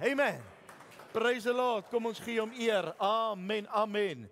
Amen. Praise the Lord. Kom ons gee hom eer. Amen. Amen.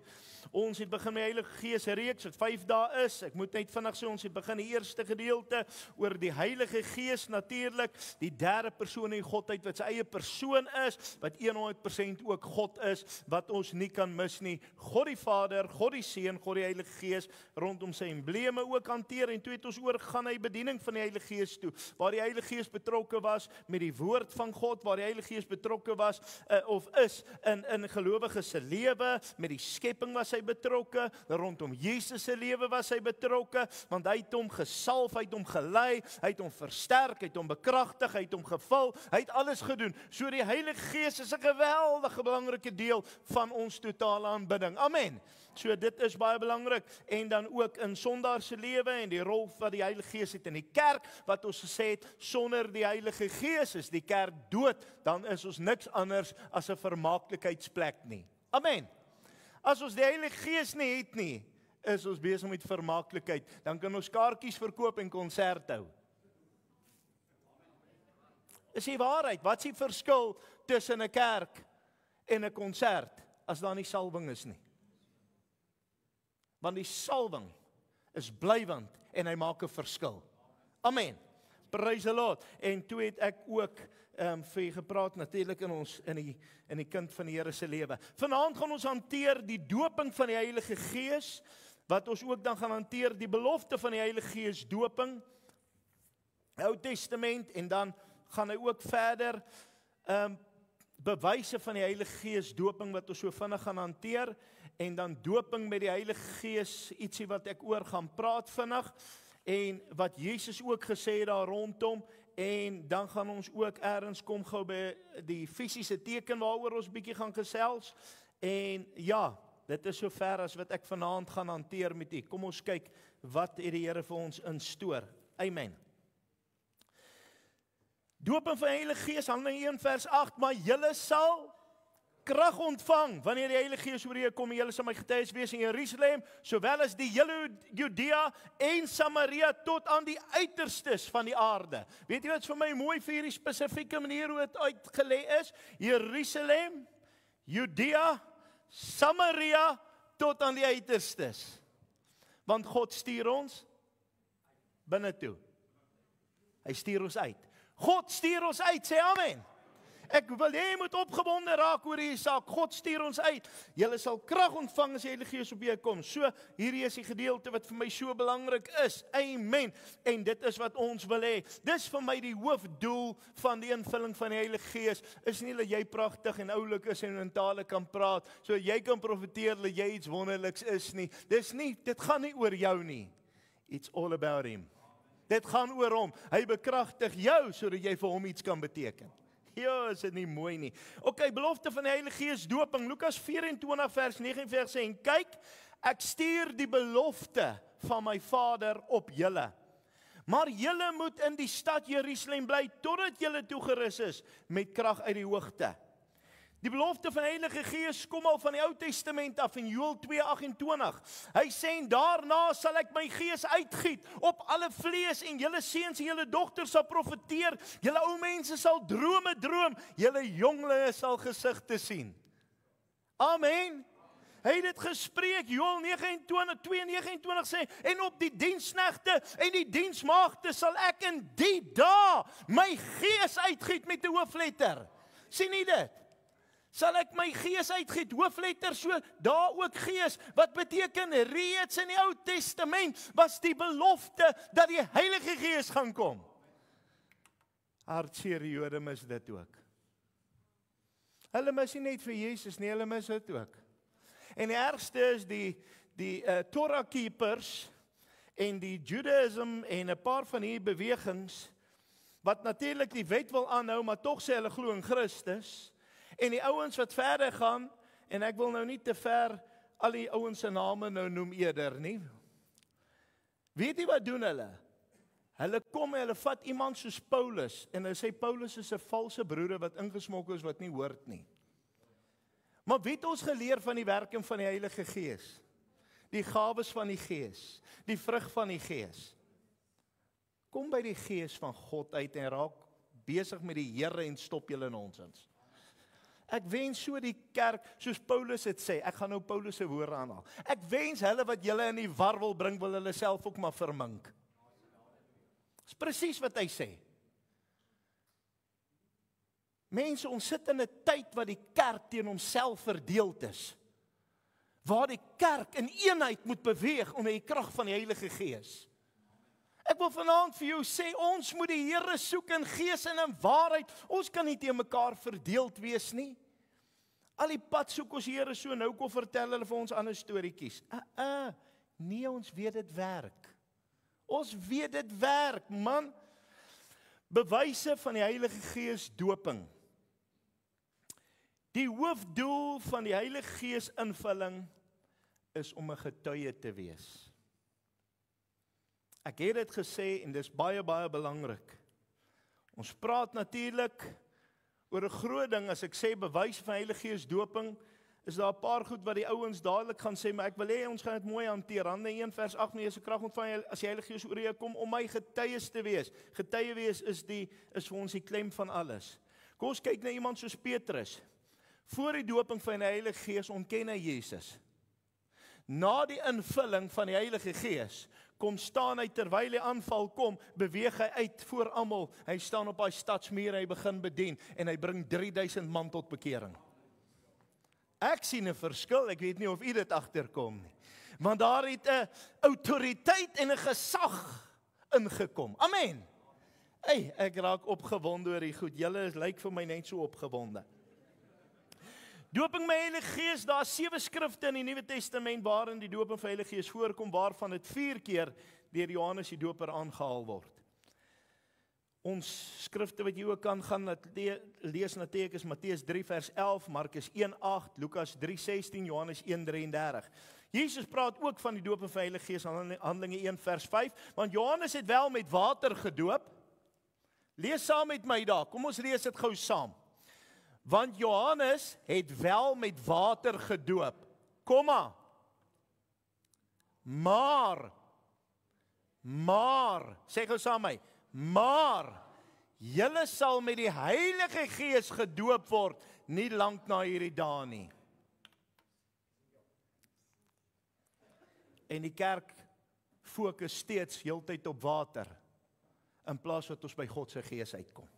Ons het begin met die Heilige Gees reeks wat 5 dae is. Ek moet net vinnig sê, ons het begin die eerste gedeelte oor die Heilige Gees natuurlik, die derde persoon in Godheid wat sy eie persoon is, wat 100% ook God is, wat ons nie kan mis nie. God die Vader, God die Seun, God die Heilige Gees rondom sy embleme ook hanteer en toe het ons oorgegaan na die bediening van die Heilige Gees toe, waar die Heilige Gees betrokke was met die woord van God, waar die Heilige Gees betrokke was of is in gelowiges se lewe, met die skepping was hy betrokke, rondom Jesus se lewe was hy betrokke, want hy het hom gesalf, hy het hom gelei, hy het hom versterk, hy het hom bekragtig, hy het hom gevul, hy het alles gedoen. So die Heilige Gees is 'n geweldige belangrike deel van ons totale aanbidding. Amen. So dit is baie belangrik en dan ook in sondaar se lewe en die rol wat die Heilige Gees het in die kerk, wat ons gesê het, sonder die Heilige Gees is die kerk dood, dan is ons niks anders as 'n vermaaklikheidsplek nie. Amen. As ons die Heilige Gees nie het nie, is ons besig met vermaaklikheid. Dan kan ons kaartjies verkoop en konsert hou. Is die waarheid, wat is die verskil tussen 'n kerk en 'n konsert, as daar nie salwing is nie? Want die salwing is blywend en hy maak 'n verskil. Amen. Praise the Lord. En toe het ek ook vir u gepraat natuurlik in die kind van die Here se lewe. Vanaand gaan ons hanteer die doping van die Heilige Gees, wat ons ook dan gaan hanteer die belofte van die Heilige Gees doping, Ou Testament, en dan gaan hy ook verder bewyse van die Heilige Gees doping wat ons so vinnig gaan hanteer, en dan doping met die Heilige Gees, ietsie wat ek oor gaan praat vinnig, en wat Jesus ook gesê het daar rondom, en dan gaan ons ook ergens kom gou by die fisiese teken waaroor ons bietjie gaan gesels, en ja, dit is so ver as wat ek vanaand gaan hanteer met u. Kom ons kyk wat het die Here vir ons instoor. Amen. Doping van die Heilige Gees, Handelinge 1 vers 8, maar julle sal krag ontvang, wanneer die Heilige Gees oor julle kom, en julle sal my getuies wees in Jerusalem, sowel as die hele Judea en Samaria tot aan die uiterstes van die aarde. Weet jy wat vir my mooi vir hierdie spesifieke manier hoe dit uitgelê is? Jerusalem, Judea, Samaria tot aan die uiterstes. Want God stuur ons binne toe. Hy stuur ons uit. God stuur ons uit, sê amen. Ek wil jy moet opgewonde raak oor hierdie saak. God stuur ons uit. Julle sal krag ontvang as die Heilige Gees op julle kom. So, hierdie is die gedeelte wat vir my so belangrik is. Amen. En dit is wat ons wil hê. Dis vir my die hoofdoel van die invulling van die Heilige Gees. Is nie dat jy pragtig en oulik is en in tale kan praat, so jy kan profeteer dat jy iets wonderliks is nie. Dit gaan nie oor jou nie. It's all about him. Dit gaan oor hom. Hy bekragtig jou sodat jy vir hom iets kan beteken. Ja, is dit nie mooi nie. OK, belofte van die Heilige Gees doping. Lukas 24 vers 49 sê, en kyk, ek stuur die belofte van my Vader op julle. Maar julle moet in die stad Jerusalem bly totdat julle toegerus is met krag uit die hoogte. Die belofte van die Heilige Gees kom al van die Ou Testament af in Joël 2:28. Hy sê, en daarna sal ek my Gees uitgiet op alle vlees en julle seuns en julle dogters sal profeteer, julle ou mense sal drome droom, julle jonglinge sal gesigte sien. Amen. Hy het dit gespreek, Joël 2:29 sê, en op die diensknegte en die diensmaagde sal ek in die dae my Gees uitgiet met 'n hoofletter. Sien jy dit? Sal ek my Gees uitgiet, hoofletter, so daar ook Gees, wat beteken reeds in die Ou Testament was die belofte dat die Heilige Gees gaan kom. Hartseer Jode mis dit ook. Hulle mis nie net vir Jesus nie, hulle mis dit ook. En die ergste is die Torah keepers en die Judaism en 'n paar van hierdie bewegings, wat natuurlik die wet wil aanhou, maar tog sê hulle glo in Christus. En die ouens wat verder gaan, en ek wil nou nie te ver al die ouens se name nou noem eerder nie. Weet jy wat doen hulle? Hulle kom en hulle vat iemand soos Paulus, en hulle sê Paulus is 'n valse broeder wat ingesmokkel is wat nie hoort nie. Maar wie het ons geleer van die werking van die Heilige Gees? Die gawes van die Gees, die vrug van die Gees. Kom by die Gees van God uit en raak besig met die Here en stop julle nonsens. Ek wens so die kerk, soos Paulus het sê, ek gaan nou Paulus se woorde aanhaal. Ek wens hulle wat julle in die war wil bring, wil hulle self ook maar vermink. Dis presies wat hy sê. Mense, ons sit in 'n tyd waar die kerk teen homself verdeeld is. Waar die kerk in eenheid moet beweeg onder die krag van die Heilige Gees. Ek wil vanaand vir jou sê, ons moet die Here soek in gees en in waarheid. Ons kan nie teen mekaar verdeeld wees nie. Al die pad soek ons die Here so, nou kom vertel hulle vir ons ander storieetjies. Nee, ons weet dit werk. Ons weet dit werk, man. Bewyse van die Heilige Gees doping. Die hoofdoel van die Heilige Gees invulling is om 'n getuie te wees. Ek het dit gesê en dis baie belangrik. Ons praat natuurlik oor 'n groot ding. As ek sê bewys van Heilige Gees doping, is daar 'n paar goed wat die ouens dadelik gaan sê, maar ek wil hê ons gaan dit mooi hanteer. Handelinge 1 vers 8, jy se krag ontvang as die Heilige Gees oor jou kom om my getuies te wees. Getuie wees is vir ons die klem van alles. Kom ons kyk na iemand soos Petrus. Voor die doping van die Heilige Gees ontken hy Jesus. Na die invulling van die Heilige Gees kom staan hy terwyl die aanval kom, beweeg hy uit voor almal. Hy staan op daai stadsmuur, hy begin bedien en hy bring 3000 man tot bekering. Ek sien 'n verskil, ek weet nie of u dit agterkom nie. Want daar het 'n autoriteit en 'n gesag ingekom. Amen. Hey, ek raak opgewonde oor die goed. Julle lyk vir my net so opgewonde. Doping met Heilige Gees, daar is 7 skrifte in die Nuwe Testament waarin die doping van Heilige Gees voorkom, waarvan dit 4 keer deur Johannes die Doper aangehaal word. Ons skrifte wat jy ook kan gaan lees natuurlik is Matteus 3 vers 11, Markus 1:8, Lukas 3:16, Johannes 1:33. Jesus praat ook van die doping van Heilige Gees in Handelinge 1 vers 5, want Johannes het wel met water gedoop. Lees saam met my daar, kom ons lees dit gou saam. Want Johannes het wel met water gedoop, maar, sê gou saam my, maar, julle sal met die Heilige Gees gedoop word, nie lank na hierdie dae nie. En die kerk fokus steeds heeltyd op water, in plaas wat ons by God se Gees uitkom.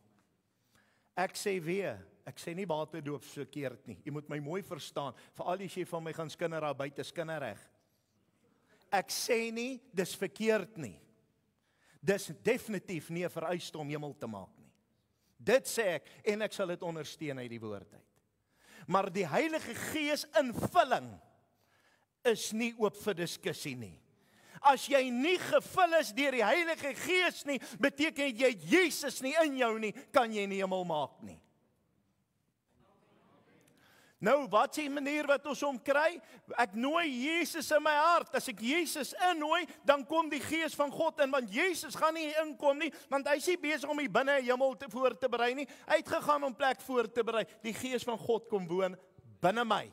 Ek sê weer, ek sê nie waterdoop verkeerd nie. Jy moet my mooi verstaan. Veral as jy van my gaan skinder daar buite, skinderreg. Ek sê nie dis verkeerd nie. Dis definitief nie 'n vereiste om hemel te maak nie. Dit sê ek en ek sal dit ondersteun uit die woord uit. Maar die Heilige Gees invulling is nie oop vir diskussie nie. As jy nie gevul is deur die Heilige Gees nie, beteken jy het Jesus nie in jou nie, kan jy nie hemel maak nie. Nou, wat is die manier wat ons hom kry? Ek nooi Jesus in my hart. As ek Jesus innooi, dan kom die Gees van God in, want Jesus gaan nie inkom nie, want hy is nie besig om hier binne 'n hemel voor te berei nie. Hy het gegaan om plek voor te berei. Die Gees van God kom woon binne my.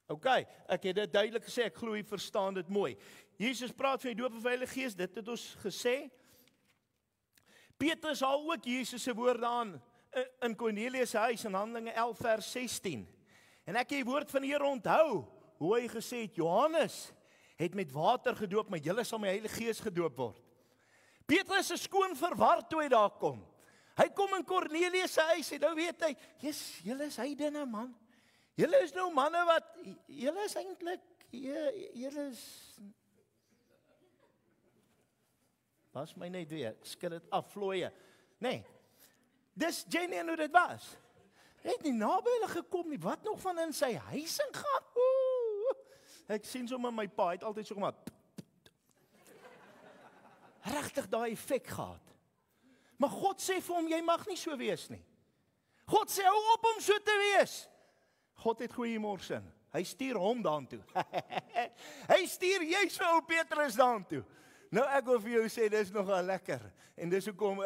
OK, ek het dit duidelik gesê, ek glo jy verstaan dit mooi. Jesus praat van die doop van die Heilige Gees, dit het ons gesê. Petrus haal ook Jesus se woorde aan in Cornelius se huis in Handelinge 11 vers 16. En ek het die woord van die Here onthou, hoe hy gesê het, Johannes het met water gedoop, maar julle sal met die Heilige Gees gedoop word. Petrus is skoon verward toe hy daar kom. Hy kom in Cornelius se huis en nou weet hy, julle is heidene man. Julle is nou manne wat, julle is eintlik, julle is, was my net weer, skit dit af, vlooie. Nee, dis Jenny en hoe dit was. Hy het nie naby hulle gekom nie, wat nog van in sy huis ingaan? Ek sien sommer my pa, het altyd so gemaak, regtig daai effek gehad. Maar God sê vir hom, jy mag nie so wees nie. God sê, hou op om so te wees. God het goeiemôre sin. Hy stuur hom daartoe. Hy stuur juis vir ou Petrus daartoe. Nou ek wil vir jou sê, dis nogal lekker. En dis hoekom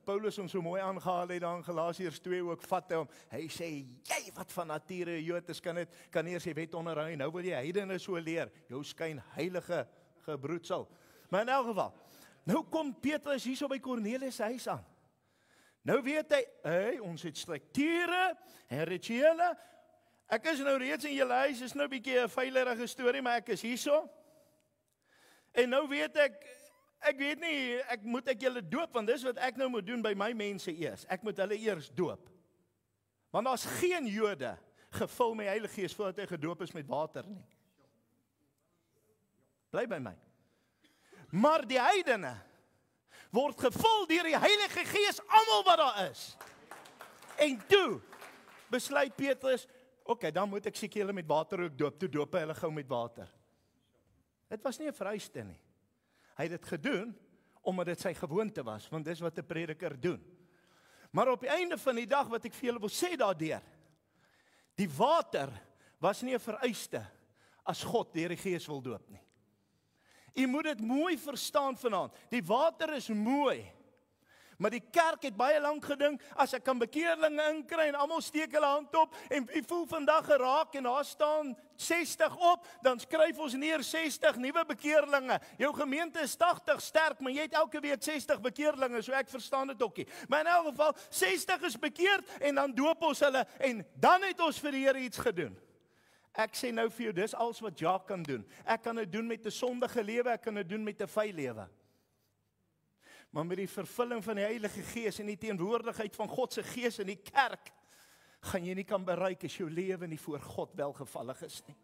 Paulus hom so mooi aangehaal het dan Galasiërs 2 ook vat hom. Hy sê, jy wat van nature Jood is, kan eers die wet onderhou. Nou wil jy heidene so leer. Jou skyn heilige gebroedsel. Maar in elk geval, nou kom Petrus hierso by Cornelius se huis aan. Nou weet hy, ons het strukture en rituele. Ek is nou reeds in julle huis, is nou 'n bietjie 'n veilige storie, maar ek is hierso. En nou weet ek weet nie, moet ek julle doop, want dis wat ek nou moet doen by my mense eers. Ek moet hulle eers doop. Want daar's geen Jode gevul met die Heilige Gees voordat hy gedoop is met water nie. Bly by my. Maar die heidene word gevul deur die Heilige Gees, almal wat daar is. En toe besluit Petrus, okay, dan moet ek seker julle met water ook doop. Toe doop hy hulle gou met water. Dit was nie 'n vereiste nie. Hy het dit gedoen omdat dit sy gewoonte was, want dis wat 'n prediker doen. Maar op die einde van die dag wat ek vir julle wil sê daardeur, die water was nie 'n vereiste as God deur die Gees wil doop nie. U moet dit mooi verstaan vanaand. Die water is mooi. Maar die kerk het baie lank gedink, as ek kan bekeerlinge inkry en almal steek hulle hand op en wie voel vandag geraak en daar staan 60 op, dan skryf ons neer 60 nuwe bekeerlinge. Jou gemeente is 80 sterk, maar jy het elke week 60 bekeerlinge, so ek verstaan dit ookie. Maar in elk geval, 60 is bekeerd en dan doop ons hulle en dan het ons vir die Here iets gedoen. Ek sê nou vir jou, dis alles wat Jacques kan doen. Ek kan dit doen met 'n sondige lewe, ek kan dit doen met 'n vuil lewe. Maar met die vervulling van die Heilige Gees en die teenwoordigheid van God se Gees in die kerk, gaan jy nie kan bereik as jou lewe nie voor God welgevallig is nie.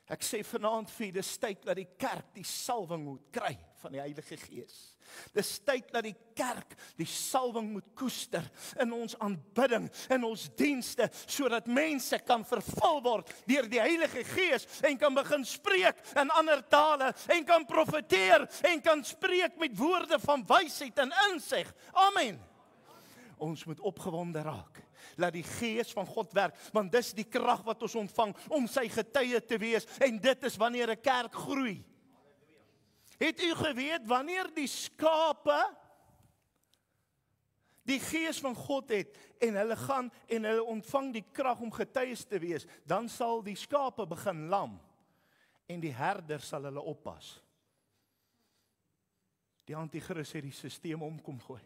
Ek sê vanaand vir, dis tyd dat die kerk die salwing moet kry van die Heilige Gees. Dis tyd dat die kerk die salwing moet koester in ons aanbidding, in ons dienste, sodat mense kan vervul word deur die Heilige Gees en kan begin spreek in ander tale en kan profeteer en kan spreek met woorde van wysheid en insig. Amen. Ons moet opgewonde raak. Laat die Gees van God werk, want dis die krag wat ons ontvang om sy getuie te wees, en dit is wanneer 'n kerk groei. Het u geweet, wanneer die skape die Gees van God het, en hulle gaan en hulle ontvang die krag om getuies te wees, dan sal die skape begin lam, en die herder sal hulle oppas. Die anti-kris het die stelsel omkom gooi.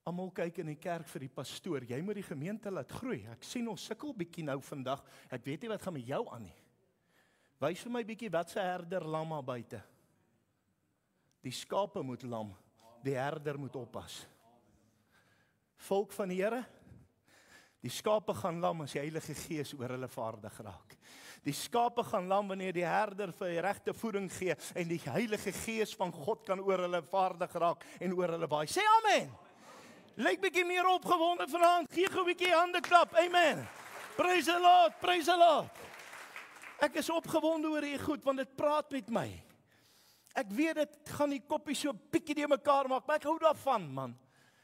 Almal kyk in die kerk vir die pastoor, jy moet die gemeente laat groei. Ek sien ons sukkel bietjie nou vandag, ek weet nie wat gaan met jou aan nie. Wys vir my bietjie wat se herder lam daar buite. Die skape moet lam, die herder moet oppas. Volk van die Here, die skape gaan lam as die Heilige Gees oor hulle vaardig raak. Die skape gaan lam wanneer die herder vir die regte voeding gee, en die Heilige Gees van God kan oor hulle vaardig raak en oor hulle waai. Sê amen. Lyk bietjie meer opgewonde vanaand. Gee gou 'n bietjie hande klap. Amen. Praise the Lord, praise the Lord. Ek is opgewonde oor hierdie goed, want dit praat met my. Ek weet dit gaan die koppie so bietjie die mekaar maak, maar ek hou daarvan, man.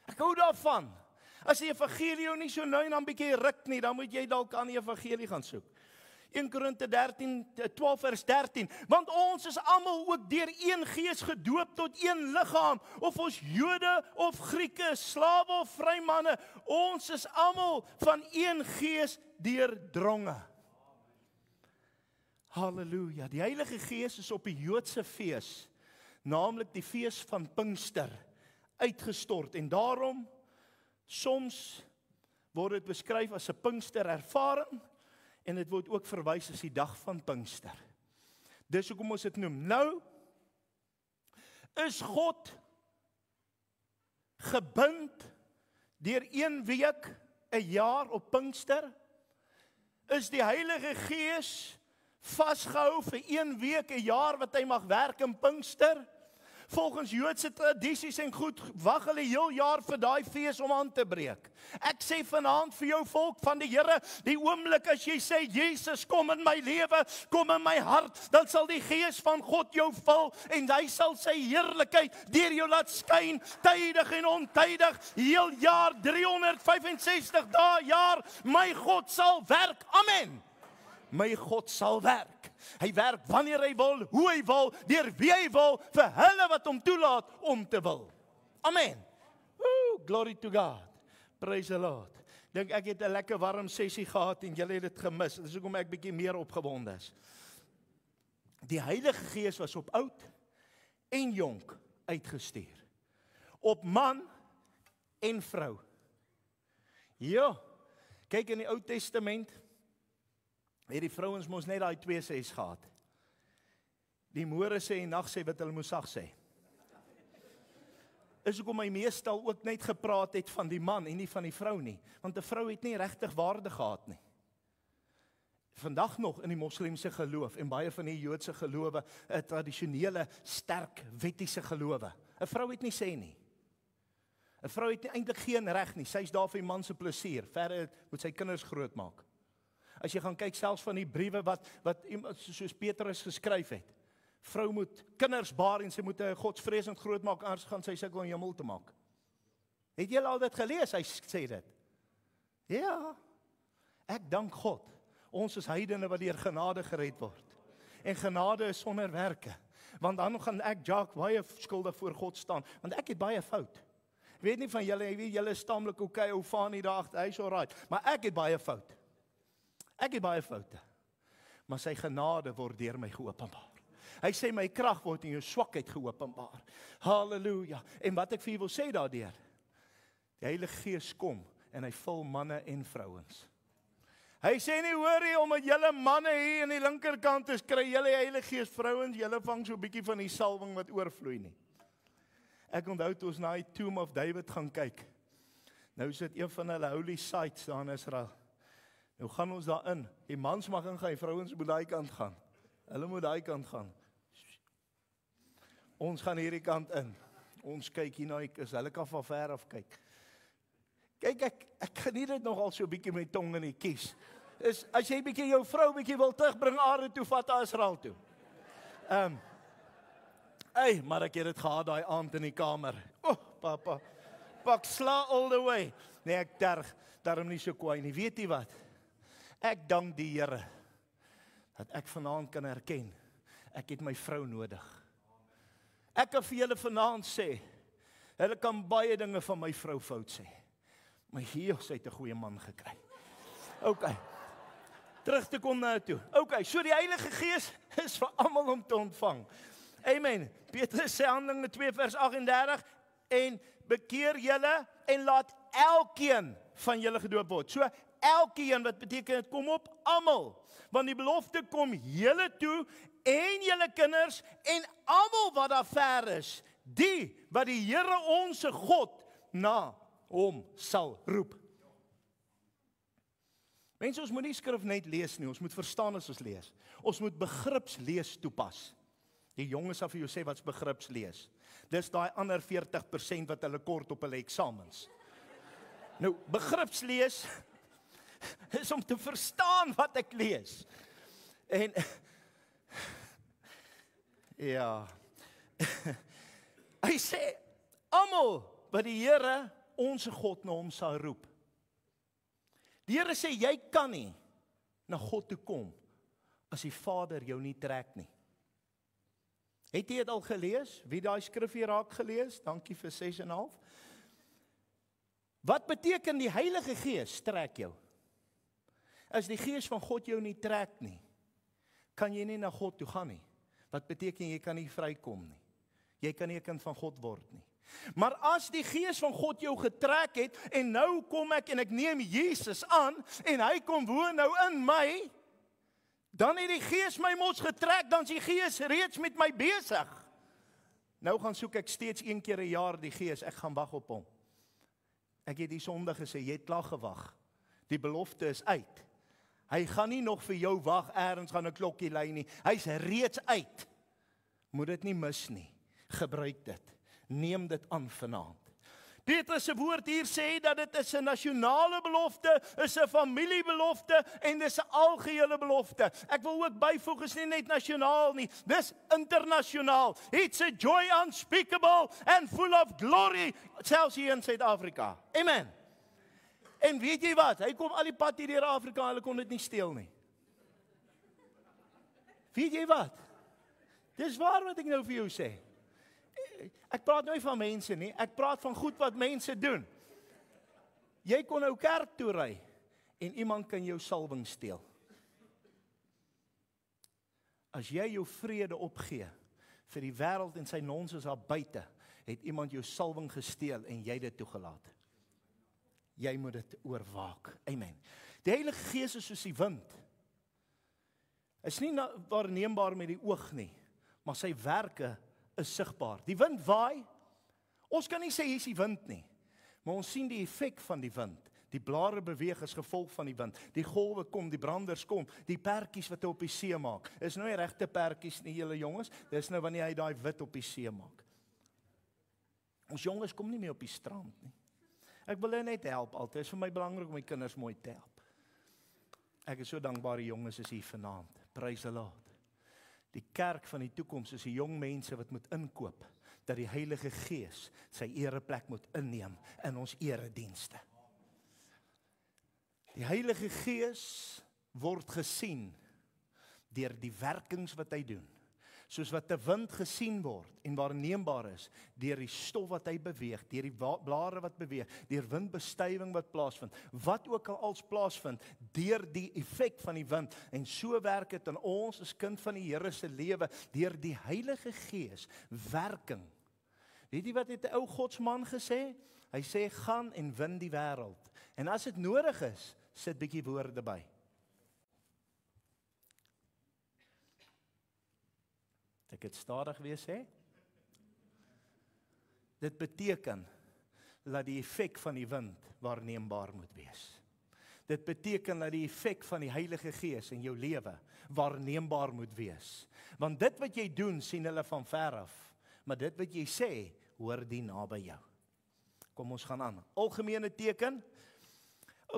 Ek hou daarvan. As die evangelie jou nie so nou en dan bietjie ruk nie, dan moet jy dalk aan die evangelie gaan soek. 1 Korinte 12 vers 13, want ons is almal ook deur een Gees gedoop tot een liggaam, of ons Jode of Grieke, slawe of vrymanne, ons is almal van een Gees deurdronge. Halleluja, die Heilige Gees is op die Joodse fees, naamlik die fees van Pinkster, uitgestort, en daarom, soms word dit beskryf as 'n Pinkster ervaring, en dit word ook verwys as die dag van Pinkster. Dis hoekom ons dit noem. Nou, is God gebind deur 1 week, 'n jaar op Pinkster? Is die Heilige Gees vasgehou vir 1 week, 'n jaar wat hy mag werk in Pinkster? Volgens Joodse tradisies en goed, wag hulle heel jaar vir daai fees om aan te breek. Ek sê vanaand vir jou volk van die Here, die oomblik as jy sê, Jesus, kom in my lewe, kom in my hart, dan sal die Gees van God jou vul, en hy sal sy heerlikheid deur jou laat skyn, tydig en ontydig, heel jaar, 365 dae jaar, my God sal werk, amen. My God sal werk. Hy werk wanneer hy wil, hoe hy wil, deur wie hy wil, vir hulle wat hom toelaat om te wil. Amen. Glory to God. Praise the Lord. Dink ek het 'n lekker warm sessie gehad en julle het dit gemis. Dis hoekom ek bietjie meer opgewonde is. Die Heilige Gees was op oud en jonk uitgestuur. Op man en vrou. Ja, kyk in die Ou Testament, het die vrouens mos net daai 2 sês gehad. Die môre sê en nag sê wat hulle moes sag sê. Is hoekom hy meestal ook net gepraat het van die man en nie van die vrou nie, want 'n vrou het nie regtig waarde gehad nie. Vandag nog in die moslimse geloof en baie van die Joodse gelowe, 'n tradisionele, sterk, wettiese gelowe. 'n Vrou het nie sê nie. 'n Vrou het eintlik geen reg nie. Sy is daar vir die man se plesier. Verder moet sy kinders grootmaak. As jy gaan kyk selfs van die briewe wat iemand soos Petrus geskryf het. Vrou moet kinders baar en sy moet 'n godsvreesend grootmaak, anders gaan sy sukkel om hemel te maak. Het julle al dit gelees? Hy sê dit. Ja. Ek dank God. Ons is heidene wat deur genade gered word. En genade is sonder werke. Want dan gaan ek, Jacques, baie skuldig voor God staan. Want ek het baie fout. Ek weet nie van julle, ek weet julle is taamlik okay, ou Fanie daar agter, hy's alright. Maar ek het baie fout. Ek het baie foute. Maar sy genade word deur my geopenbaar. Hy sê my krag word in jou swakheid geopenbaar. Halleluja. En wat ek vir julle wil sê daardeur. Die Heilige Gees kom en hy vul manne en vrouens. Hy sê nie, hoor jy, omdat julle manne hier aan die linkerkant is, kry julle die Heilige Gees, vrouens, julle vang so 'n bietjie van die salwing wat oorvloei nie. Ek onthou toe ons na die Tomb of David gaan kyk. Nou is dit een van hulle holy sites daar in Israel. Nou gaan ons daarin. Die mans mag ingaan, die vrouens moet daai kant gaan. Hulle moet daai kant gaan. Ons gaan hierdie kant in. Ons kyk hier na, hulle kan van ver af kyk. Kyk, ek geniet dit nogal so 'n bietjie met tong in die kies. Is as jy bietjie jou vrou bietjie wil terugbring aarde toe, vat haar Israel toe. Maar ek het dit gehad daai aand in die kamer. Papa, pak sla all the way. Nee, ek daarom nie so kwaai nie. Weet jy wat? Ek dank die Here dat ek vanaand kan erken, ek het my vrou nodig. Ek kan vir julle vanaand sê, hulle kan baie dinge van my vrou fout sê. Maar hier, sy het 'n goeie man gekry. Okay. Terug te kom na toe. Okay, so die Heilige Gees is vir almal om te ontvang. Amen. Petrus sê Handelinge 2 vers 38 en bekeer julle en laat elkeen van julle gedoop word. So elkeen, wat beteken dit kom op almal. Want die belofte kom julle toe en julle kinders en almal wat daar ver is, die wat die Here onsse God na hom sal roep. Mense, ons moet nie skrif net lees nie, ons moet verstaan as ons lees. Ons moet begripslees toepas. Die jonges sal vir jou sê wat's begripslees. Dis daai ander 40% wat hulle kort op hulle eksamens. Nou, begripslees is om te verstaan wat ek lees. En ja. Hy sê almal wat die Here onsse God na hom sal roep. Die Here sê jy kan nie na God toe kom as die Vader jou nie trek nie. Het jy dit al gelees? Wie daai skrif hier raak gelees? Dankie vir 6,5. Wat beteken die Heilige Gees trek jou? As die Gees van God jou nie trek nie, kan jy nie na God toe gaan nie. Wat beteken jy kan nie vrykom nie. Jy kan nie 'n kind van God word nie. Maar as die Gees van God jou getrek het en nou kom ek en ek neem Jesus aan en hy kom woon nou in my, dan het die Gees my mos getrek, dan is die Gees reeds met my besig. Nou gaan soek ek steeds 1 keer 'n jaar die Gees, ek gaan wag op hom. Ek het die Sondag gesê, jy het klaar gewag. Die belofte is uit. Hy gaan nie nog vir jou wag, eers gaan 'n klokkie lui nie. Hy's reeds uit. Moet dit nie mis nie. Gebruik dit. Neem dit aan vanaand. Petrus se woord hier sê dat dit is 'n nasionale belofte, is 'n familiebelofte en dis 'n algehele belofte. Ek wil ook byvoeg, is nie net nasionaal nie, dis internasionaal. It's a joy unspeakable and full of glory, selfs hier in Suid-Afrika. Amen. En weet jy wat? Hy kom al die pad hier deur Afrika, hulle kon dit nie steel nie. Weet jy wat? Dis waar wat ek nou vir jou sê. Ek praat nooit van mense nie, ek praat van goed wat mense doen. Jy kon nou kerk toe ry en iemand kan jou salwing steel. As jy jou vrede opgee vir die wêreld en sy nonsens daar buite, het iemand jou salwing gesteel en jy dit toegelaat. Jy moet dit oorwaak. Amen. Die Heilige Gees is soos die wind. Is nie waarneembaar met die oog nie, maar sy werke is sigbaar. Die wind waai. Ons kan nie sê hier is die wind nie, maar ons sien die effek van die wind. Die blare beweeg as gevolg van die wind. Die golwe kom, die branders kom, die pertjies wat hy op die see maak. Is nou nie regte pertjies nie, julle jongens. Dis nou wanneer hy daai wit op die see maak. Ons jonges kom nie meer op die strand nie. Ek wil hulle net help altyd. Dit is vir my belangrik om my kinders mooi te help. Ek is so dankbaar die jonges is hier vanaand. Prys die Lord. Die kerk van die toekoms is die jong mense wat moet inkoop, dat die Heilige Gees sy ereplek moet inneem in ons eredienste. Die Heilige Gees word gesien deur die werkings wat hy doen. Soos wat 'n wind gesien word en waarneembaar is deur die stof wat hy beweeg, deur die blare wat beweeg, deur windbestuiving wat plaasvind, wat ook al als plaasvind, deur die effek van die wind. En so werk dit in ons as kind van die Here se lewe, deur die Heilige Gees werking. Weet jy wat het 'n ou godsman gesê? Hy sê, gaan en win die wêreld. En as dit nodig is, sit bietjie woorde by. Ek het stadig weer sê. Dit beteken dat die effek van die wind waarneembaar moet wees. Dit beteken dat die effek van die Heilige Gees in jou lewe waarneembaar moet wees. Want dit wat jy doen, sien hulle van ver af. Maar dit wat jy sê, hoor die naby jou. Kom ons gaan aan. Algemene teken.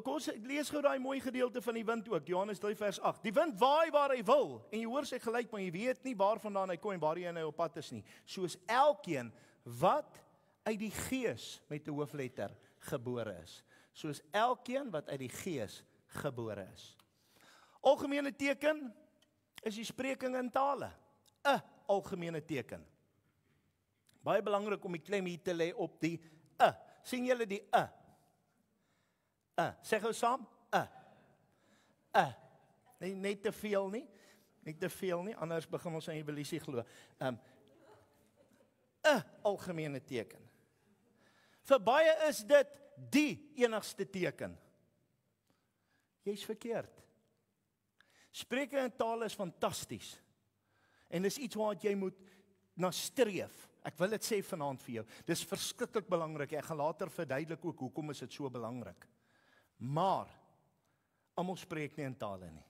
Kom ons lees gou daai mooi gedeelte van die wind ook. Johannes 3 vers 8. Die wind waai waar hy wil. En jy hoor sy geluid, maar jy weet nie waarvandaan hy kom en waar hy nou op pad is nie. Soos elkeen wat uit die Gees met 'n hoofletter gebore is. Soos elkeen wat uit die Gees gebore is. Algemene teken is die spreking in tale. 'n Algemene teken. Baie belangrik om die klem hier te lê op die 'n. Sien julle die 'n? Sê gou saam, nee, net te veel nie, anders begin ons aan evolusie glo. 'n Algemene teken. Vir baie is dit die enigste teken. Jy's verkeerd. Spreuke en taal is fantasties. En dis iets wat jy moet na streef. Ek wil dit sê vanaand vir jou. Dis verskriklik belangrik. Ek gaan later verduidelik ook hoekom is dit so belangrik. Maar almal spreek nie in tale nie.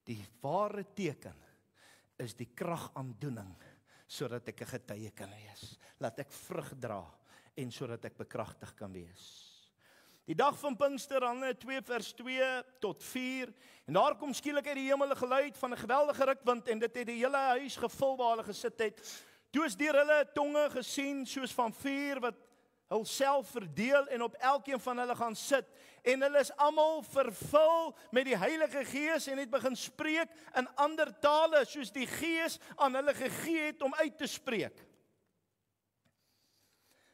Die ware teken is die kragaandoening sodat ek 'n getuie kan wees. Laat ek vrug dra en sodat ek bekragtig kan wees. Die dag van Pinkster, Handelinge 2 vers 2 tot 4, en daar kom skielik uit die hemel 'n geluid van 'n geweldige rukwind en dit het die hele huis gevul waar hulle gesit het. Toe is deur hulle tonge gesien soos van vuur wat hulself verdeel en op elkeen van hulle gaan sit. En hulle is almal vervul met die Heilige Gees en het begin spreek in ander tale soos die Gees aan hulle gegee het om uit te spreek.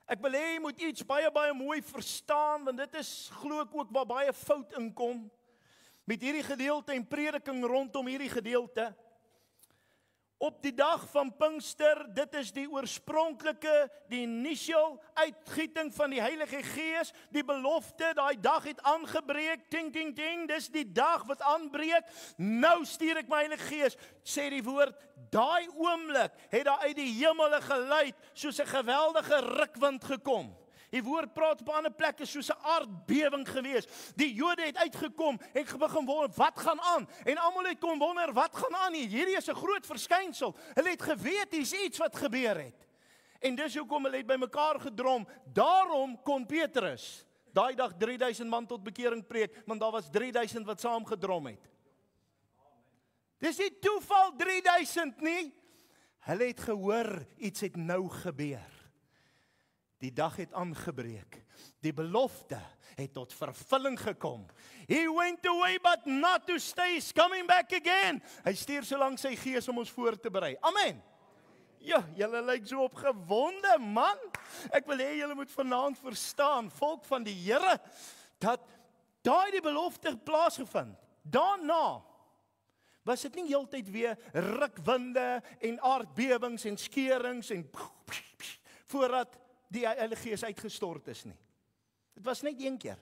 Ek wil hê jy moet iets baie mooi verstaan, want dit is glo ek ook waar baie fout inkom met hierdie gedeelte en prediking rondom hierdie gedeelte. Op die dag van Pinkster, dit is die oorspronklike, die initial uitgieting van die Heilige Gees, die belofte, daai dag het aangebreek, ting, ting, ting, dis die dag wat aanbreek, nou stuur ek my Heilige Gees, sê die woord, daai oomblik het daar uit die hemel 'n geluid, soos 'n geweldige rukwind gekom. Die woord praat op 'n ander plekke soos 'n aardbewing gewees. Die Jode het uitgekom en begin wonder, wat gaan aan? En almal het kom wonder, wat gaan aan hier? Hierdie is 'n groot verskynsel. Hulle het geweet, hier is iets wat gebeur het. En dis hoekom hulle het bymekaar gedrom. Daarom kon Petrus daai dag 3000 man tot bekering preek, want daar was 3000 wat saam gedrom het. Dis nie toeval 3000 nie. Hulle het gehoor, iets het nou gebeur. Die dag het aangebreek. Die belofte het tot vervulling gekom. He went away but not to stay, is coming back again. Hy stuur so lank sy Gees om ons voor te berei. Amen. Ja, julle lyk so opgewonde, man. Ek wil hê julle moet vanaand verstaan, volk van die Here, dat daai die belofte plaasgevind. Daarna was dit nie heeltyd weer rukwinde en aardbewings en skeurings en voordat die Heilige Gees uitgestort is nie. Dit was net een keer.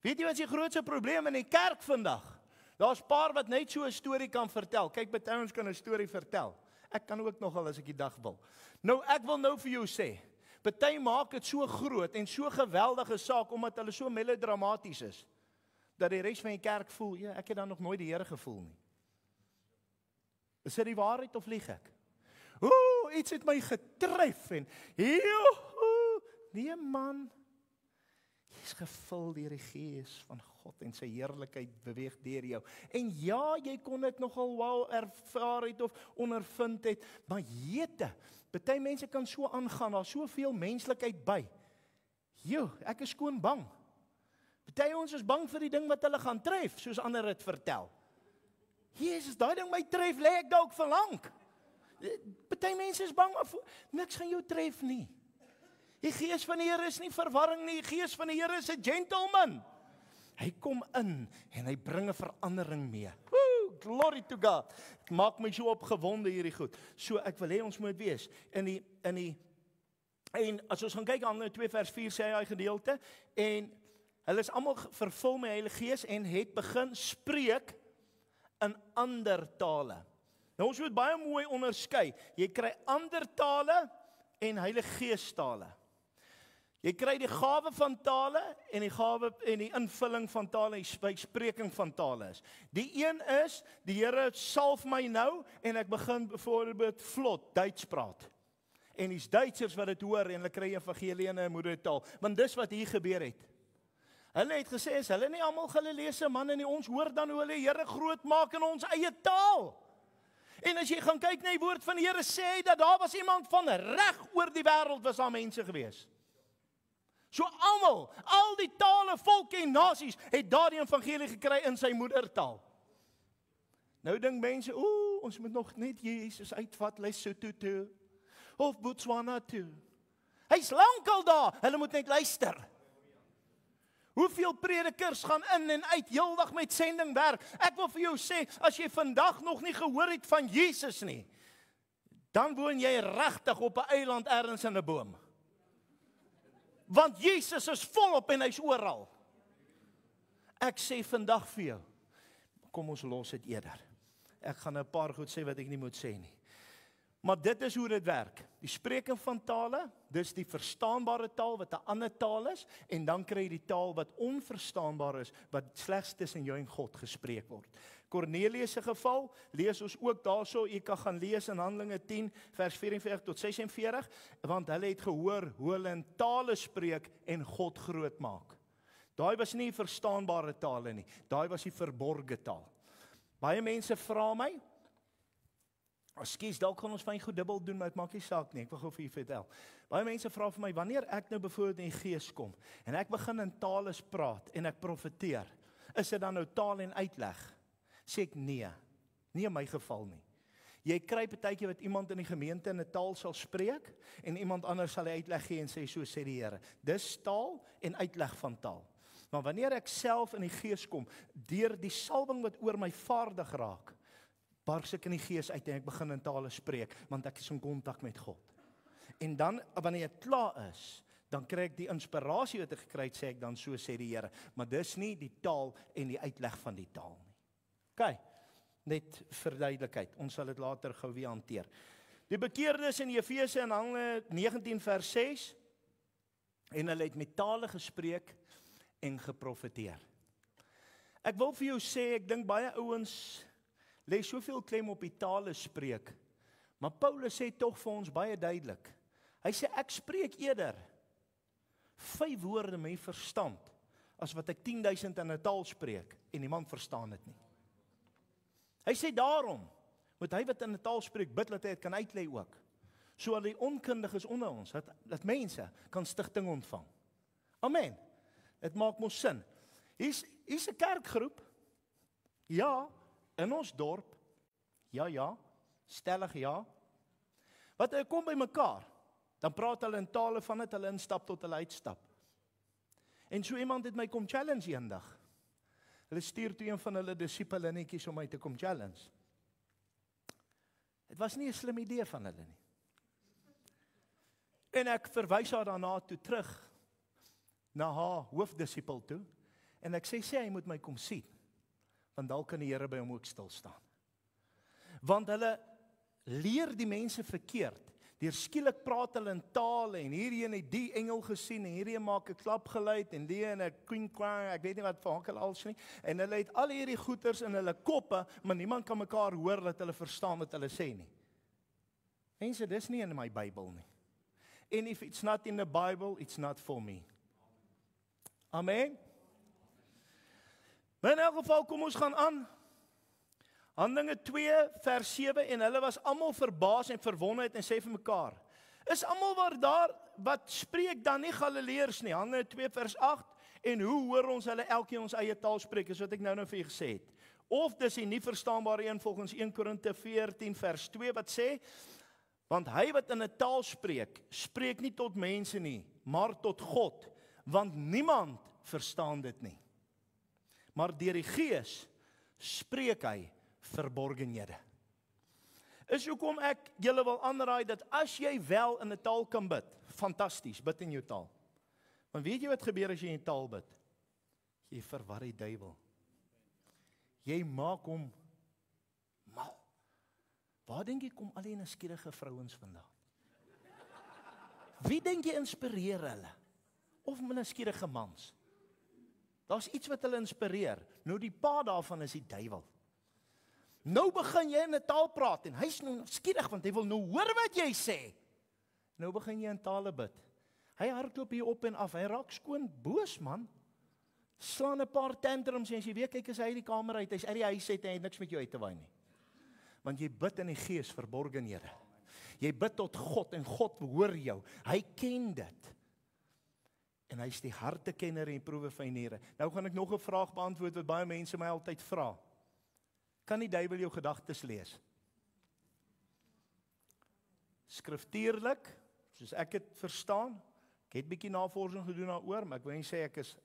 Weet jy wat die grootste probleem in die kerk vandag? Daar's paar wat net so 'n storie kan vertel. Kyk, baie ouens kan 'n storie vertel. Ek kan ook nogal as ek die dag wil. Nou, ek wil nou vir jou sê, party maak dit so groot en so geweldige saak omdat hulle so melodramaties is, dat die res van die kerk voel, ja, ek het dan nog nooit die Here gevoel nie. Is dit die waarheid of lieg ek? Iets het my getref en, nee man, jy is gevul deur die Gees van God en sy heerlikheid beweeg deur jou. En ja, jy kon dit nogal ervaar het of ondervind het, maar jete, party mense kan so aangaan, daar soveel menslikheid by. Ek is skoon bang. Party ons is bang vir die ding wat hulle gaan tref, soos ander het vertel. Jesus, daai ding my tref, lê ek dalk vir lank. Party mense is bang, maar niks gaan jou tref nie. Die Gees van die Here is nie verwarring nie, die Gees van die Here is 'n gentleman. Hy kom in en hy bring 'n verandering mee. Glory to God. Dit maak my so opgewonde hierdie goed. So ek wil hê ons moet wees en as ons gaan kyk aan 2 vers 4 sê hy gedeelte en hulle is almal vervul met die Heilige Gees en het begin spreek in ander tale. Nou ons moet baie mooi onderskei. Jy kry ander tale en Heilige Gees tale. Jy kry die gawe van tale en die gawe en die invulling van tale, die spreking van tale is. Die een is, die Here salf my nou en ek begin byvoorbeeld vlot Duits praat. En dis Duitsers wat dit hoor en hulle kry evangelie in 'n moedertaal, want dis wat hier gebeur het. Hulle het gesê, is hulle nie almal Galileese manne nie, ons hoor dan hoe hulle die Here groot maak in ons eie taal. En as jy gaan kyk na die woord van die Here, sê dat daar was iemand van reg oor die wêreld was daar mense gewees. So almal, al die tale, volke en nasies het daardie evangelie gekry in sy moedertaal. Nou dink mense, ons moet nog net Jesus uitvat, Lesotho toe of Botswana toe. Hy's lankal daar, hulle moet net luister. Hoeveel predikers gaan in en uit heeldag met sending werk? Ek wil vir jou sê, as jy vandag nog nie gehoor het van Jesus nie, dan woon jy regtig op 'n eiland ergens in 'n boom. Want Jesus is volop en hy's oral. Ek sê vandag vir jou, kom ons los dit eerder. Ek gaan 'n paar goed sê wat ek nie moet sê nie. Maar dit is hoe dit werk. Die spreking van tale, dis die verstaanbare taal wat 'n ander taal is, en dan kry jy die taal wat onverstaanbaar is, wat slegs tussen jou en God gespreek word. Kornelius se geval, lees ons ook daarso, jy kan gaan lees in Handelinge 10, vers 44 tot 46, want hulle het gehoor hoe hulle in tale spreek en God groot maak. Daai was nie verstaanbare tale nie, daai was die verborgde taal. Baie mense vra my, Ekskuus, dalk kan ons van goed dubbel doen, maar dit maak nie saak nie. Ek wil gou vir julle vertel. Baie mense vra vir my, wanneer ek nou byvoorbeeld in die Gees kom en ek begin in tale praat en ek profeteer, is dit dan nou taal en uitleg? Sê ek nee. Nie in my geval nie. Jy kry partykeer wat iemand in die gemeente in 'n taal sal spreek en iemand anders sal hy uitleg gee en sê so sê die Here. Dis taal en uitleg van taal. Maar wanneer ek self in die Gees kom, deur die salwing wat oor my vaardig raak, bars ek in die Gees uit en ek begin in tale spreek, want ek is in kontak met God. En dan, wanneer ek klaar is, dan kry ek die inspirasie wat ek gekry het, sê ek dan so sê die Here. Maar dis nie die taal en die uitleg van die taal nie. OK, net vir duidelikheid, ons sal dit later gou weer hanteer. Die bekeerdes in Efese in Handelinge 19 vers 6, en hulle het met tale gespreek en geprofeteer. Ek wil vir jou sê, ek dink baie ouens lê soveel klem op die tale spreek, maar Paulus sê tog vir ons baie duidelik. Hy sê ek spreek eerder 5 woorde met verstand as wat ek 10,000 in 'n taal spreek en niemand verstaan dit nie. Hy sê daarom moet hy wat in 'n taal spreek bid dat hy dit kan uitlei ook. So die onkundiges onder ons dat mense kan stigting ontvang. Amen. Dit maak mos sin. Hier's 'n kerkgroep. Ja, in ons dorp. Ja, stellig ja. Wat hulle kom by mekaar, dan praat hulle in tale van dit hulle instap tot hulle uitstap. En so iemand het my kom challenge eendag. Hulle stuur toe een van hulle disippelinnetjies om my te kom challenge. Dit was nie 'n slim idee van hulle nie. En ek verwys haar daarna toe terug na haar hoofdisipel toe, en ek sê hy moet my kom sien, want dalk kan die Here by hom ook stil staan. Want hulle leer die mense verkeerd, deur skielik praat hulle in tale, en hierdie het die engel gesien, en hierdie maak 'n klapgeluid, en die en 'n kwinkwang, ek weet nie wat van hulle als nie, en hulle het al hierdie goeters in hulle koppe, maar niemand kan mekaar hoor dat hulle verstaan wat hulle sê nie. Mense, dis nie in my Bybel nie. And if it's not in the Bible, it's not for me. Amen. Maar in elk geval, kom ons gaan aan. Handelinge 2 vers 7, en hulle was almal verbaas en verwonderd en sê vir mekaar, is almal wat spreek dan nie Galileërs nie? Handelinge 2 vers 8, en hoe hoor ons hulle elkeen ons eie taal spreek, is wat ek nou vir julle gesê het. Of dis die nie verstaanbare een volgens 1 Korinte 14 vers 2 wat sê, want hy wat in 'n taal spreek, spreek nie tot mense nie, maar tot God, want niemand verstaan dit nie. Maar deur die Gees spreek hy verborgenhede. Is hoekom ek julle wil aanraai dat as jy wel in 'n taal kan bid, fantasties, bid in jou taal. Want weet jy wat gebeur as jy in taal bid? Jy verwar die duiwel. Jy maak hom mal. Waar dink jy kom al die nuuskierige vrouens vandaan? Wie dink jy inspireer hulle? Of nuuskierige mans? Daar's iets wat hulle inspireer. Nou die pa daarvan is die duiwel. Nou begin jy in 'n taal praat en hy's nou nuuskierig want hy wil nou hoor wat jy sê. Nou begin jy in tale bid. Hy hardloop hier op en af. Hy raak skoon boos, man. Slaan 'n paar tantrums en as jy weer kyk is hy uit die kamer uit. Hy's uit die huis uit en hy het niks met jou uit te waai nie. Want jy bid in die Gees verborgenhede. Jy bid tot God en God hoor jou. Hy ken dit. En hy is die hartekenner en proewe van niere. Nou gaan ek nog 'n vraag beantwoord wat baie mense my altyd vra. Kan die duiwel jou gedagtes lees? Skriftuurlik, soos ek dit verstaan, ek het bietjie navorsing gedoen daaroor, maar ek wil nie sê ek is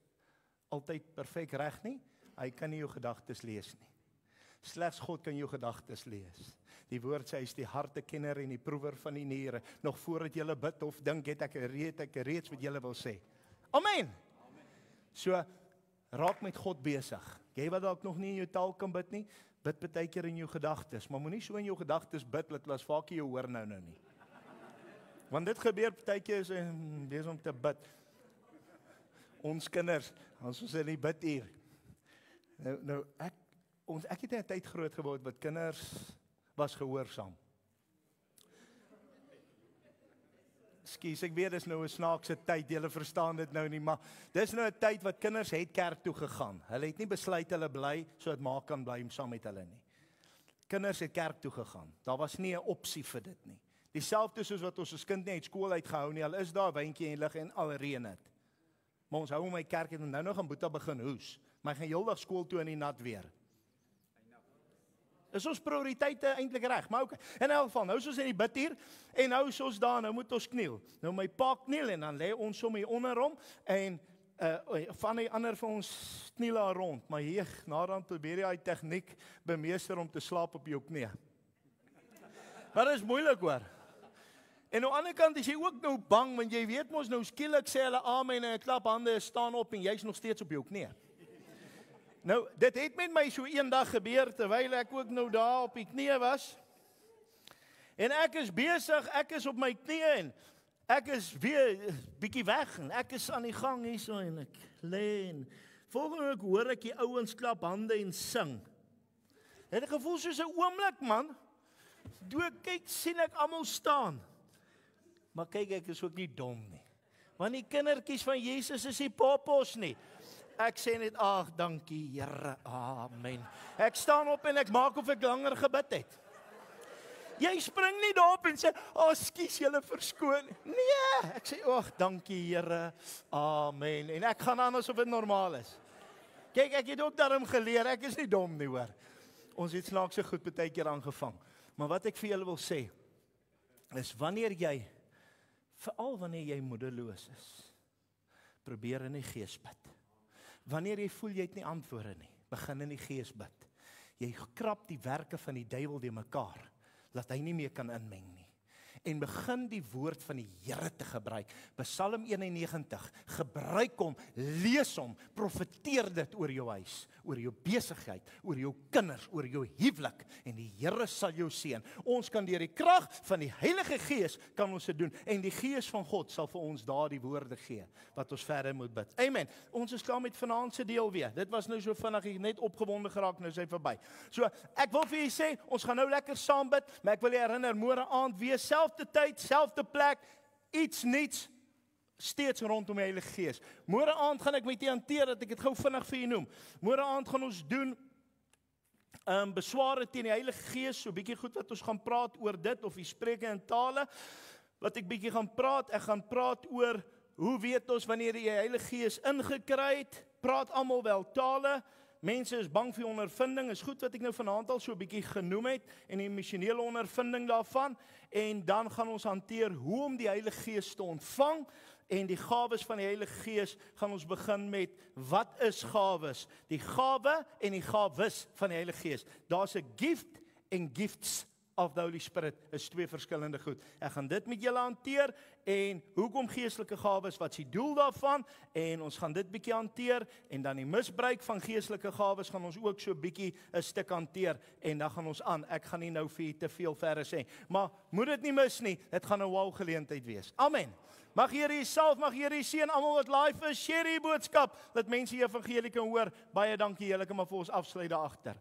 altyd perfek reg nie. Hy kan nie jou gedagtes lees nie. Slegs God kan jou gedagtes lees. Die woord sê hy is die hartekenner en die proewer van die niere. Nog voordat jy bid of dink, het ek reeds wat jy wil sê. Amen. So, raak met God besig. Jy wat dalk nog nie in jou taal kan bid nie, bid baie keer in jou gedagtes, maar moenie so in jou gedagtes bid, dat las vakie jou hoor nou nie. Want dit gebeur baie keer is besig om te bid. Ons kinders, as ons in die biduur. Nou ek het in 'n tyd groot geword wat kinders was gehoorsaam. Skus, ek weet dis nou 'n snaakse tyd, julle verstaan dit nou nie, maar dis nou 'n tyd wat kinders het kerk toe gegaan. Hulle het nie besluit hulle bly sodat ma kan bly saam met hulle nie. Kinders het kerk toe gegaan. Daar was nie 'n opsie vir dit nie. Dieselfde soos wat ons as kind nie uit skool uitgehou nie. Al is daar wyntjie en lig en al reën dit. Maar ons hou hom my kerk en nou gaan Boeta begin hoes. Maar hy gaan heeldag skool toe in die nat weer. Is ons prioriteite eintlik reg, maar ook in elk geval, nou is ons in die bidhuur en nou is ons daar, nou moet ons kniel. Nou my pa kniel en dan lê ons sommer hier onder hom en van die ander van ons kniel daar rond, maar hier naderhand probeer hy tegniek bemeester om te slaap op jou knie. Maar dit is moeilik hoor. En aan die ander kant is jy ook nou bang want jy weet mos nou skielik sê hulle amen en 'n klap hande staan op en jy's nog steeds op jou knie. Nou, dit het met my so eendag gebeur, terwyl ek ook nou daar op die knie was. En ek is besig, ek is op my knie en ek is weer bietjie weg en ek is aan die gang hier so en ek lê en volgende oomblik hoor ek die ouens klap hande en sing. Het ek gevoel soos 'n oomblik man. Toe ek kyk, sien ek almal staan. Maar kyk, ek is ook nie dom nie. Want die kindertjies van Jesus is nie poppos nie. Ek sê net, ag, dankie Here, amen. Ek staan op en ek maak of ek langer gebid het. Jy spring nie daarop en sê, skus julle verskoon. Nee, ek sê, ag, dankie Here, amen. En ek gaan aan asof dit normaal is. Kyk, ek het ook daarom geleer, ek is nie dom nie hoor. Ons het snaakse goed baie keer aangevang. Maar wat ek vir julle wil sê, is wanneer jy, veral wanneer jy moedeloos is, probeer in die Gees bid. Wanneer jy voel jy het nie antwoorde nie, begin in die Gees bid. Jy krap die werke van die duiwel die mekaar, dat hy nie meer kan inmeng nie. en begin die woord van die Here te gebruik. Psalm 91, gebruik hom, lees hom, profeteer dit oor jou huis, oor jou besigheid, oor jou kinders, oor jou huwelik, en die Here sal jou seën. Ons kan deur die krag van die Heilige Gees kan ons dit doen, en die Gees van God sal vir ons daardie woorde gee, wat ons verder moet bid. Amen. Ons is klaar met vanaand se deel weer. Dit was nou so vinnig, ek het net opgewonde geraak, nou is hy verby. So, ek wil vir julle sê, ons gaan nou lekker saam bid, maar ek wil julle herinner, môre aand weer, selfde tyd, selfde plek, iets niets, steeds rondom die Heilige Gees. Môre aand gaan ek met julle hanteer, dat ek dit gou vinnig vir julle noem. Môre aand gaan ons doen besware teen die Heilige Gees, so bietjie goed wat ons gaan praat oor dit, of die spreuke in tale, wat ek bietjie gaan praat. Ek gaan praat oor, hoe weet ons wanneer jy die Heilige Gees ingekry het, praat almal wel tale, mense is bang vir ondervinding, is goed wat ek nou vanaand al so 'n bietjie genoem het, en die emosionele ondervinding daarvan, en dan gaan ons hanteer hoe om die Heilige Gees te ontvang, en die gawes van die Heilige Gees gaan ons begin met, wat is gawes? Die gawe en die gawes van die Heilige Gees. Daar's 'n gift en gifts of the Holy Spirit, is twee verskillende goed. Ek gaan dit met julle hanteer, en hoekom geestelike gawes, wat is die doel daarvan, en ons gaan dit bietjie hanteer, en dan die misbruik van geestelike gawes gaan ons ook so bietjie 'n stuk hanteer, en dan gaan ons aan. Ek gaan nie nou vir te veel verder sê, maar moet dit nie mis nie, dit gaan 'n wow geleentheid wees. Amen. Mag Here U self, mag Here U seën almal wat live is, share die boodskap, dat mense die evangelie kan hoor. Baie dankie, julle kan maar vir ons afsluit daar agter.